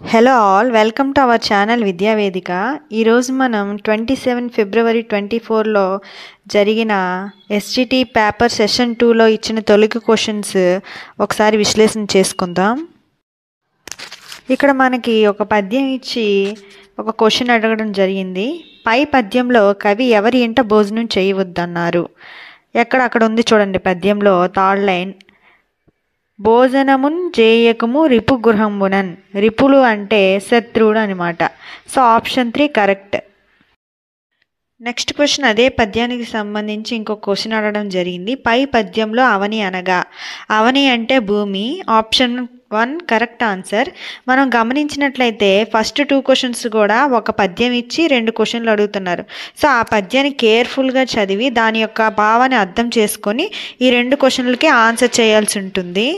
Hello all, welcome to our channel Vidyavedika. ఈరోజు మనం 27 ఫిబ్రవరి 24లో జరిగిన ఎస్జిటి పేపర్ సెషన్ 2లో ఇచ్చిన తొలగి క్వశ్చన్స్ ఒకసారి విశ్లేషణ చేసుకుందాం. ఇక్కడ మనకి ఒక పద్యం ఇచ్చి ఒక క్వశ్చన్ అడగడం జరిగింది. పై పద్యంలో కవి ఎవరి ఇంట భోజనం చేయవద్దన్నారు? అక్కడ ఉంది చూడండి పద్యంలో థర్డ్ లైన్, భోజనమున్ చేయకము రిపు గృహంబునన్. రిపులు అంటే శత్రువుడు అనమాట. So option 3 correct. Next question అదే పద్యానికి సంబంధించి ఇంకో క్వశ్చన్ అడగడం జరిగింది. పై పద్యంలో అవని అనగా? అవని అంటే భూమి. Option 1 correct answer. మనం గమనించినట్లయితే ఫస్ట్ 2 క్వశ్చన్స్ కూడా ఒక పద్యం ఇచ్చి 2 క్వశ్చన్లు అడుగుతున్నారు. సో ఆ పద్యాన్ని కేర్ఫుల్గా చదివి దాని యొక్క భావాన్ని అర్థం చేసుకొని ఈ 2 క్వశ్చన్లకి ఆన్సర్ చేయాల్సి ఉంటుంది.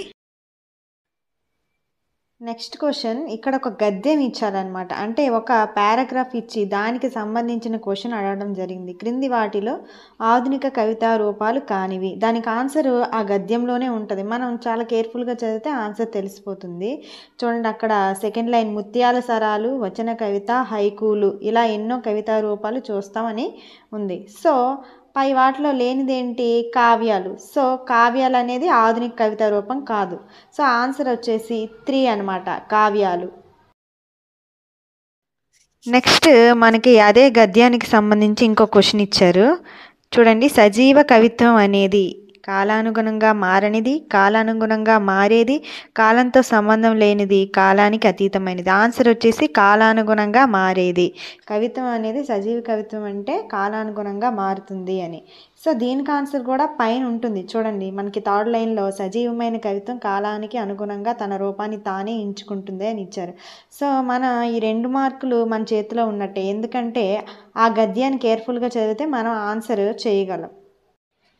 నెక్స్ట్ క్వశ్చన్, ఇక్కడ ఒక గద్యం ఇచ్చారనమాట. అంటే ఒక పారాగ్రాఫ్ ఇచ్చి దానికి సంబంధించిన క్వశ్చన్ అడగడం జరిగింది. క్రింది వాటిలో ఆధునిక కవితా రూపాలు కానివి. దానికి ఆన్సర్ ఆ గద్యంలోనే ఉంటుంది. మనం చాలా కేర్ఫుల్గా చదివితే ఆన్సర్ తెలిసిపోతుంది. చూడండి, అక్కడ సెకండ్ లైన్, ముత్యాల సరాలు, వచన కవిత, హైకూలు, ఇలా ఎన్నో కవితా రూపాలు చూస్తామని ఉంది. సో పై వాటిలో లేనిదేంటి? కావ్యాలు. సో కావ్యాలు అనేది ఆధునిక కవితా రూపం కాదు. సో ఆన్సర్ వచ్చేసి 3 అనమాట, కావ్యాలు. నెక్స్ట్ మనకి అదే గద్యానికి సంబంధించి ఇంకో క్వశ్చన్ ఇచ్చారు. చూడండి, సజీవ కవిత్వం అనేది కాలానుగుణంగా మారనిది, కాలానుగుణంగా మారేది, కాలంతో సంబంధం లేనిది, కాలానికి అతీతమైనది. ఆన్సర్ వచ్చేసి కాలానుగుణంగా మారేది. కవిత్వం అనేది సజీవ కవిత్వం అంటే కాలానుగుణంగా మారుతుంది అని. సో దీనికి ఆన్సర్ కూడా పైన ఉంటుంది. చూడండి, మనకి థర్డ్ లైన్లో సజీవమైన కవిత్వం కాలానికి అనుగుణంగా తన రూపాన్ని తానే ఎంచుకుంటుంది అని ఇచ్చారు. సో మన ఈ 2 మార్కులు మన చేతిలో ఉన్నట్టే. ఎందుకంటే ఆ గద్యాన్ని కేర్ఫుల్గా చదివితే మనం ఆన్సర్ చేయగలం.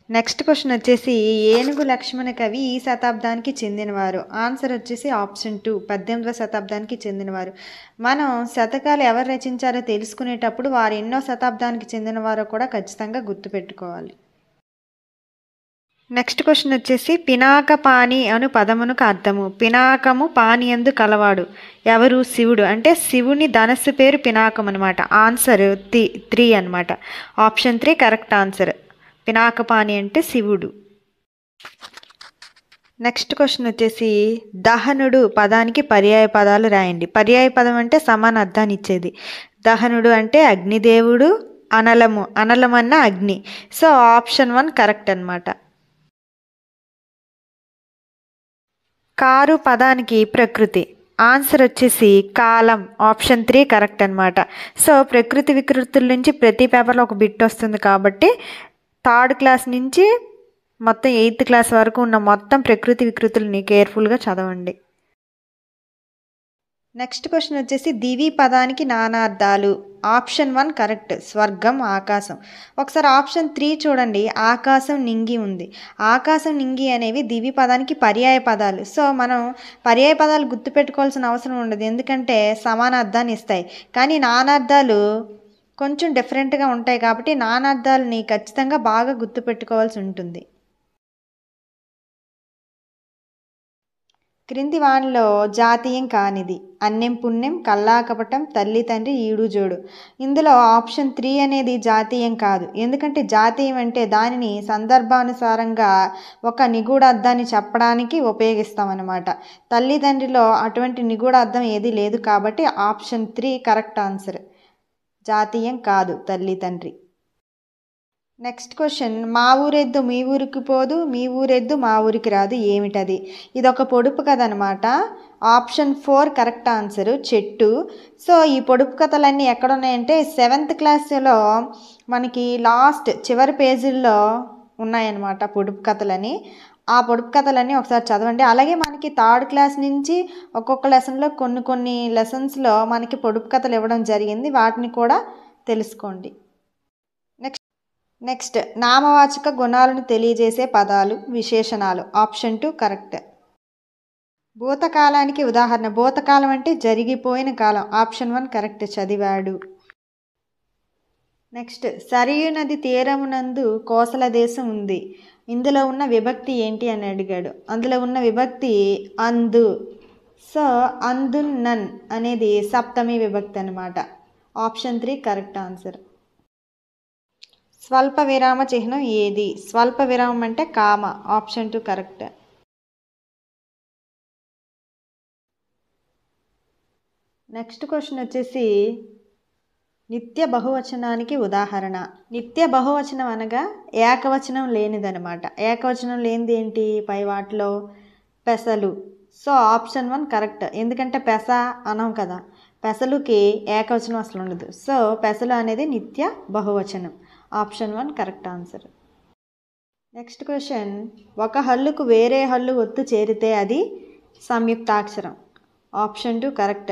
నెక్స్ట్ క్వశ్చన్ వచ్చేసి, ఏనుగు లక్ష్మణ కవి ఈ శతాబ్దానికి చెందినవారు? ఆన్సర్ వచ్చేసి ఆప్షన్ 2 18వ శతాబ్దానికి చెందినవారు. మనం శతకాలు ఎవరు రచించారో తెలుసుకునేటప్పుడు వారు ఎన్నో శతాబ్దానికి చెందినవారో కూడా ఖచ్చితంగా గుర్తుపెట్టుకోవాలి. నెక్స్ట్ క్వశ్చన్ వచ్చేసి, పినాక పాని అను పదమునకు అర్థము? పినాకము పాని యందు కలవాడు ఎవరు? శివుడు. అంటే శివుని ధనస్సు పేరు పినాకం అనమాట. ఆన్సర్ 3 అనమాట. Option 3 correct answer. పినాకపాణి అంటే శివుడు. నెక్స్ట్ క్వశ్చన్ వచ్చేసి, దహనుడు పదానికి పర్యాయ పదాలు రాయండి. పర్యాయ పదం అంటే సమాన అర్థాన్ని ఇచ్చేది. దహనుడు అంటే అగ్నిదేవుడు, అనలము, అనలం అన్న అగ్ని. సో ఆప్షన్ 1 కరెక్ట్ అనమాట. కారు పదానికి ప్రకృతి. ఆన్సర్ వచ్చేసి కాలం. ఆప్షన్ 3 కరెక్ట్ అనమాట. సో ప్రకృతి వికృతుల నుంచి ప్రతి పేపర్లో ఒక బిట్ వస్తుంది కాబట్టి 3rd క్లాస్ నుంచి మొత్తం 8th క్లాస్ వరకు ఉన్న మొత్తం ప్రకృతి వికృతుల్ని కేర్ఫుల్గా చదవండి. నెక్స్ట్ క్వశ్చన్ వచ్చేసి, దివి పదానికి నానార్థాలు. ఆప్షన్ 1 కరెక్ట్, స్వర్గం, ఆకాశం. ఒకసారి ఆప్షన్ 3 చూడండి, ఆకాశం, నింగి ఉంది. ఆకాశం, నింగి అనేవి దివి పదానికి పర్యాయ పదాలు. సో మనం పర్యాయ పదాలు గుర్తుపెట్టుకోవాల్సిన అవసరం ఉండదు, ఎందుకంటే సమాన అర్థాన్ని ఇస్తాయి. కానీ నానార్థాలు కొంచెం డిఫరెంట్గా ఉంటాయి కాబట్టి నానార్థాలని ఖచ్చితంగా బాగా గుర్తుపెట్టుకోవాల్సి ఉంటుంది. క్రింది వానిలో జాతీయం కానిది? అన్నెం పుణ్యం, కల్లాకపటం, తల్లి తండ్రి, ఈడు జోడు. ఇందులో ఆప్షన్ 3 అనేది జాతీయం కాదు. ఎందుకంటే జాతీయం అంటే దానిని సందర్భానుసారంగా ఒక నిగూఢ అర్థాన్ని చెప్పడానికి ఉపయోగిస్తామన్నమాట. తల్లిదండ్రిలో అటువంటి నిగూఢ అర్థం ఏది లేదు కాబట్టి ఆప్షన్ 3 కరెక్ట్ ఆన్సర్. జాతీయం కాదు తల్లి తండ్రి. నెక్స్ట్ క్వశ్చన్, మా ఊరెద్దు మీ ఊరికి పోదు, మీ ఊరెద్దు మా ఊరికి రాదు, ఏమిటది? ఇది ఒక పొడుపు కథ అనమాట. ఆప్షన్ 4 కరెక్ట్ ఆన్సరు, చెట్టు. సో ఈ పొడుపు కథలన్నీ ఎక్కడున్నాయంటే 7th క్లాస్లో మనకి లాస్ట్ చివరి పేజీల్లో ఉన్నాయన్నమాట పొడుపు కథలని. ఆ పొడుపు కథలన్నీ ఒకసారి చదవండి. అలాగే మనకి 3rd క్లాస్ నుంచి ఒక్కొక్క లెసన్లో కొన్ని లెసన్స్లో మనకి పొడుపు కథలు ఇవ్వడం జరిగింది, వాటిని కూడా తెలుసుకోండి. నెక్స్ట్ నామవాచక గుణాలను తెలియజేసే పదాలు, విశేషణాలు. Option 2 correct. భూతకాలానికి ఉదాహరణ? భూతకాలం అంటే జరిగిపోయిన కాలం. ఆప్షన్ 1 కరెక్ట్, చదివాడు. నెక్స్ట్, సరియు నది తీరమునందు కోసల దేశం ఉంది. ఇందులో ఉన్న విభక్తి ఏంటి అని అడిగాడు. అందులో ఉన్న విభక్తి అందు. సో అందున్నన్ అనేది సప్తమి విభక్తి అనమాట. Option 3 correct answer. స్వల్ప విరామ చిహ్నం ఏది? స్వల్ప విరామం అంటే comma. Option 2 correct. Next question వచ్చేసి నిత్య బహువచనానికి ఉదాహరణ. నిత్య బహువచనం అనగా ఏకవచనం లేనిదనమాట. ఏకవచనం లేనిది ఏంటి? పై వాటిలో పెసలు. So option 1 correct. ఎందుకంటే పెస అనం కదా, పెసలుకి ఏకవచనం అసలు ఉండదు. సో పెసలు అనేది నిత్య బహువచనం. Option 1 correct answer. Next question ఒక హల్లుకు వేరే హల్లు ఒత్తు చేరితే అది సంయుక్తాక్షరం. Option 2 correct.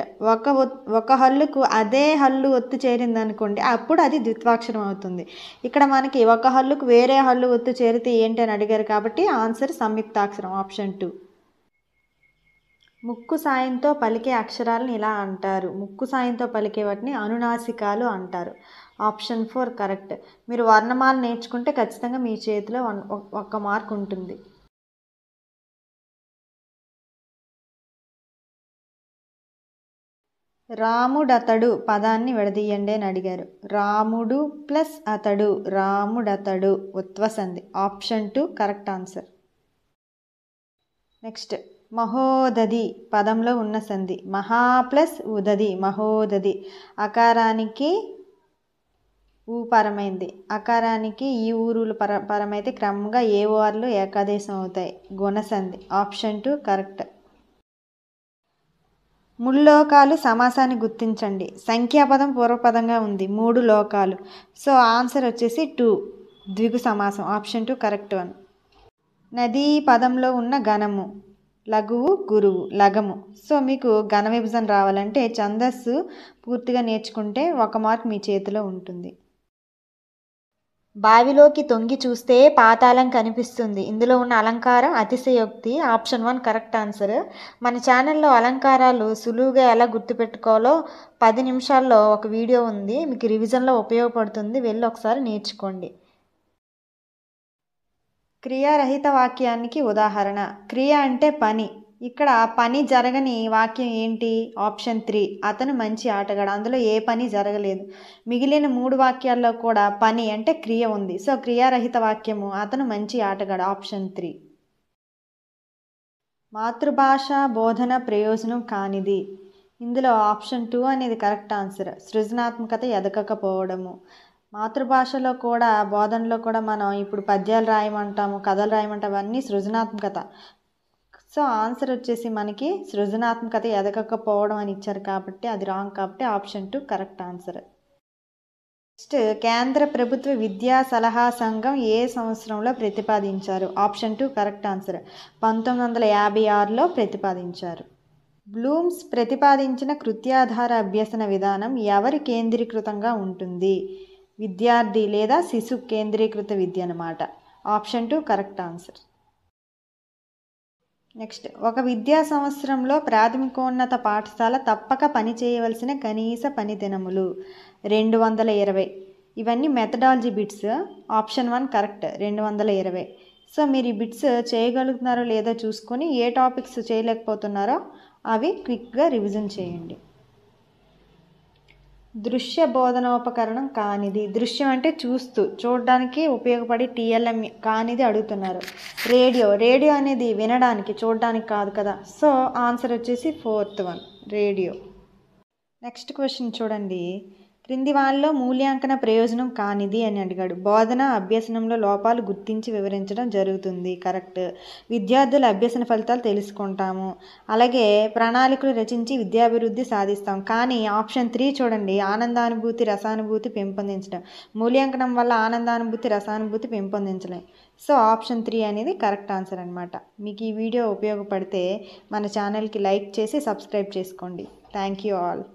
ఒక హల్లుకు అదే హల్లు ఒత్తు చేరింది అనుకోండి, అప్పుడు అది ద్విత్వాక్షరం అవుతుంది. ఇక్కడ మనకి ఒక హల్లుకు వేరే హల్లు ఒత్తు చేరితే ఏంటి అని అడిగారు కాబట్టి ఆన్సర్ సంయుక్తాక్షరం. ఆప్షన్ 2. ముక్కు సాయంతో పలికే అక్షరాలను ఇలా అంటారు. ముక్కు సాయంతో పలికే వాటిని అనునాసికాలు అంటారు. Option 4 correct. మీరు వర్ణమాల నేర్చుకుంటే ఖచ్చితంగా మీ చేతిలో 1 మార్క్ ఉంటుంది. రాముడతడు పదాన్ని విడదీయండి అని అడిగారు. రాముడు ప్లస్ అతడు, రాముడతడు ఉత్వసంధి. Option 2 correct answer. నెక్స్ట్ మహోదధి పదంలో ఉన్న సంధి. మహా ప్లస్ ఉదధి, మహోదధి. అకారానికి ఊ పరమైంది, అకారానికి ఈ ఊరులు పరమైతే క్రమంగా ఏ ఓర్లు ఏకాదేశం అవుతాయి. గుణసంధి. Option 2 correct. ముల్లోకాలు సమాసాన్ని గుర్తించండి. సంఖ్యాపదం పూర్వపదంగా ఉంది, 3 లోకాలు. సో ఆన్సర్ వచ్చేసి 2 ద్విగు సమాసం. Option 2 correct 1. నదీ పదంలో ఉన్న గణము. లఘువు, గురువు, లగము. సో మీకు ఘన విభజన రావాలంటే ఛందస్సు పూర్తిగా నేర్చుకుంటే 1 మార్క్ మీ చేతిలో ఉంటుంది. బావిలోకి తొంగి చూస్తే పాతాళం కనిపిస్తుంది. ఇందులో ఉన్న అలంకారం అతిశయోక్తి. Option 1 correct answer. మన ఛానల్లో అలంకారాలు సులువుగా ఎలా గుర్తుపెట్టుకోవాలో 10 నిమిషాల్లో ఒక వీడియో ఉంది, మీకు రివిజన్లో ఉపయోగపడుతుంది. వెళ్ళి ఒకసారి నేర్చుకోండి. క్రియారహిత వాక్యానికి ఉదాహరణ. క్రియ అంటే పని. ఇక్కడ పని జరగని వాక్యం ఏంటి? ఆప్షన్ 3 అతను మంచి ఆటగాడు. అందులో ఏ పని జరగలేదు. మిగిలిన 3 వాక్యాల్లో కూడా పని అంటే క్రియ ఉంది. సో క్రియారహిత వాక్యము అతను మంచి ఆటగాడు. ఆప్షన్ 3. మాతృభాష బోధన ప్రయోజనం కానిది. ఇందులో ఆప్షన్ 2 అనేది కరెక్ట్ ఆన్సర్. సృజనాత్మకత ఎదగకపోవడము. మాతృభాషలో కూడా బోధనలో కూడా మనం ఇప్పుడు పద్యాలు రాయమంటాము, కథలు రాయమంటాము, అవన్నీ సృజనాత్మకత. సో ఆన్సర్ వచ్చేసి మనకి సృజనాత్మకత ఎదగకపోవడం అని ఇచ్చారు కాబట్టి అది రాంగ్. కాబట్టి ఆప్షన్ 2 కరెక్ట్ ఆన్సర్. నెక్స్ట్ కేంద్ర ప్రభుత్వ విద్యా సలహా సంఘం ఏ సంవత్సరంలో ప్రతిపాదించారు? Option 2 correct answer. 1956లో ప్రతిపాదించారు. బ్లూమ్స్ ప్రతిపాదించిన కృత్యాధార అభ్యసన విధానం ఎవరి కేంద్రీకృతంగా ఉంటుంది? విద్యార్థి లేదా శిశు కేంద్రీకృత విద్య అన్నమాట. Option 2 correct answer. నెక్స్ట్ ఒక విద్యా సంవత్సరంలో ప్రాథమికోన్నత పాఠశాల తప్పక పని చేయవలసిన కనీస పని దినములు 220. ఇవన్నీ methodology bits. Option 1 correct 220. So మీరు ఈ బిట్స్ చేయగలుగుతున్నారో లేదో చూసుకొని ఏ టాపిక్స్ చేయలేకపోతున్నారో అవి క్విక్గా రివిజన్ చేయండి. దృశ్య బోధనోపకరణం కానిది. దృశ్యం అంటే చూడడానికి ఉపయోగపడి TLM కానిది అడుగుతున్నారు. రేడియో అనేది వినడానికి, చూడడానికి కాదు కదా. సో ఆన్సర్ వచ్చేసి 4th 1 రేడియో. నెక్స్ట్ క్వశ్చన్ చూడండి. క్రింది వాళ్ళలో మూల్యాంకన ప్రయోజనం కానిది అని అడిగాడు. బోధన అభ్యసనంలో లోపాలు గుర్తించి వివరించడం జరుగుతుంది. కరెక్ట్. విద్యార్థుల అభ్యసన ఫలితాలు తెలుసుకుంటాము. అలాగే ప్రణాళికలు రచించి విద్యాభివృద్ధి సాధిస్తాం. కానీ ఆప్షన్ 3 చూడండి. ఆనందానుభూతి రసానుభూతి పెంపొందించడం. మూల్యాంకనం వల్ల ఆనందానుభూతి రసానుభూతి పెంపొందించలేం. సో ఆప్షన్ 3 అనేది కరెక్ట్ ఆన్సర్ అనమాట. మీకు ఈ వీడియో ఉపయోగపడితే మన ఛానల్కి లైక్ చేసి సబ్స్క్రైబ్ చేసుకోండి. Thank you all.